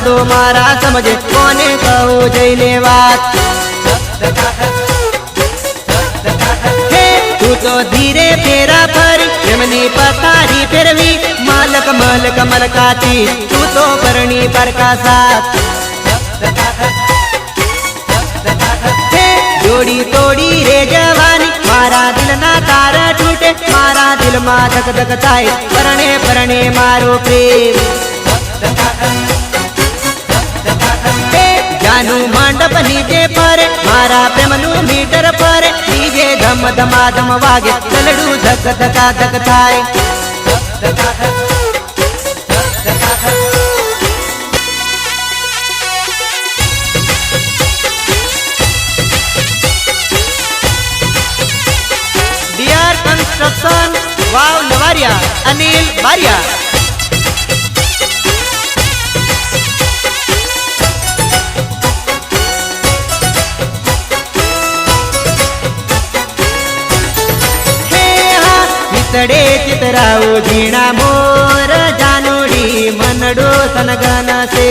शब्दों मारा समझे कोने कहूँ जैने बात। हे तू तो धीरे फेरा फरी प्रेमनी पथारी फेरवी मालक मलक मलकाची तू तो परणी पर का साथ। हे जोड़ी तोड़ी रे जवानी मारा दिल ना तार टूटे मारा दिल मा धक धक थाय परणे परणे मारो प्रेम। हे जानू मंडप नीचे परे मारा प्रेमनु मीटर परे डीजे धम धमा धम वागे तलडू धक धका धक थाय। डीआर कंस्ट्रक्शन वाव नवारिया अनिल बारिया। तड़े चितराओ झीणा मोर जानोड़ी मनडो सनगन से।